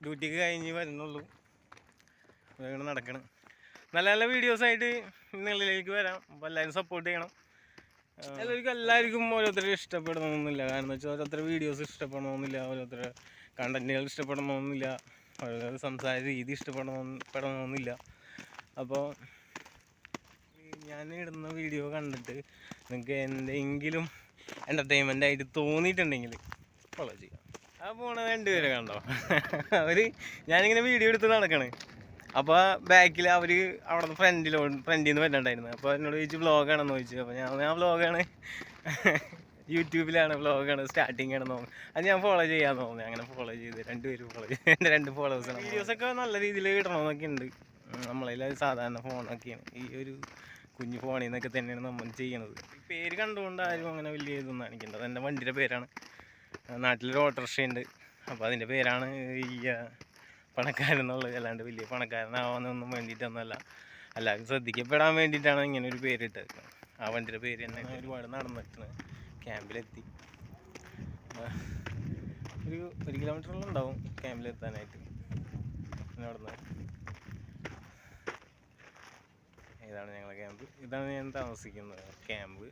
ഡ്യൂട്ടിക്ക് കഴിഞ്ഞ് വരുന്നുള്ളൂ. അങ്ങനെ നടക്കണം. നല്ല നല്ല വീഡിയോസായിട്ട് നിങ്ങളിലേക്ക് വരാം. അപ്പോൾ എല്ലാവരും സപ്പോർട്ട് ചെയ്യണം. എല്ലാവർക്കും ഓരോരുത്തരും ഇഷ്ടപ്പെടണമെന്നില്ല. കാരണം എന്ന് വെച്ചാൽ ഓരോരുത്തർ വീഡിയോസ് ഇഷ്ടപ്പെടണമെന്നില്ല, ഓരോരുത്തർ കണ്ടൻറ്റുകൾ ഇഷ്ടപ്പെടണമെന്നില്ല, ഓരോരുത്തർ സംസാര രീതി ഇഷ്ടപ്പെടണമെന്നില്ല. അപ്പോൾ ഞാൻ ഇടുന്ന വീഡിയോ കണ്ടിട്ട് നിങ്ങൾക്ക് എന്തെങ്കിലും എൻ്റർടൈൻമെൻ്റ് ആയിട്ട് തോന്നിയിട്ടുണ്ടെങ്കിൽ ഫോളോ ചെയ്യാം. ആ പോണ രണ്ടുപേരെ കണ്ടോ, ഞാനിങ്ങനെ വീഡിയോ എടുത്ത് നടക്കണേ. അപ്പോൾ ബാക്കിൽ അവർ അവിടെ നിന്ന് ഫ്രണ്ടിൽ നിന്ന് വരുന്നുണ്ടായിരുന്നു. അപ്പോൾ എന്നോട് ചോദിച്ചു വ്ളോഗാണെന്ന് ചോദിച്ചു. അപ്പോൾ ഞാൻ വ്ളോഗാണ്, യൂട്യൂബിലാണ് വ്ളോഗാണ്, സ്റ്റാർട്ടിങ് ആണെന്ന് തോന്നുന്നു. അത് ഞാൻ ഫോളോ ചെയ്യാമെന്ന് തോന്നുന്നു. അങ്ങനെ ഫോളോ ചെയ്ത് രണ്ടുപേരും ഫോളോ ചെയ്ത് എൻ്റെ 2 ഫോളോവേഴ്സാണ്. വീഡിയോസൊക്കെ നല്ല രീതിയിൽ കിട്ടണമെന്നൊക്കെ ഉണ്ട്. നമ്മളതിൽ സാധാരണ ഫോണൊക്കെയാണ്, ഈ ഒരു കുഞ്ഞു ഫോണിൽ നിന്നൊക്കെ തന്നെയാണ് നമ്മൾ ചെയ്യണത്. പേര് കണ്ടുകൊണ്ട് ആരും അങ്ങനെ വലിയ ഇതൊന്നും കാണിക്കേണ്ടത്. എൻ്റെ വണ്ടിയുടെ പേരാണ്. നാട്ടിലൊരു ഓട്ടോറിക്ഷയുണ്ട്, അപ്പോൾ അതിൻ്റെ പേരാണ് ഈ പണക്കാരെന്നുള്ളത്. അല്ലാണ്ട് വലിയ പണക്കാരനാവാനൊന്നും വേണ്ടിയിട്ടൊന്നുമല്ല, എല്ലാവരും ശ്രദ്ധിക്കപ്പെടാൻ വേണ്ടിയിട്ടാണ് ഇങ്ങനെ ഒരു പേരിട്ടത്. ആ വണ്ടിയുടെ പേര് തന്നെ. ഒരുപാട് നടന്നിട്ടാണ് ക്യാമ്പിലെത്തി. ഒരു 1 കിലോമീറ്ററോളം ഉണ്ടാവും ക്യാമ്പിലെത്താനായിട്ട്. അവിടെ ഇതാണ് ഞങ്ങളുടെ ക്യാമ്പ്, ഇതാണ് ഞാൻ താമസിക്കുന്നത് ക്യാമ്പ്.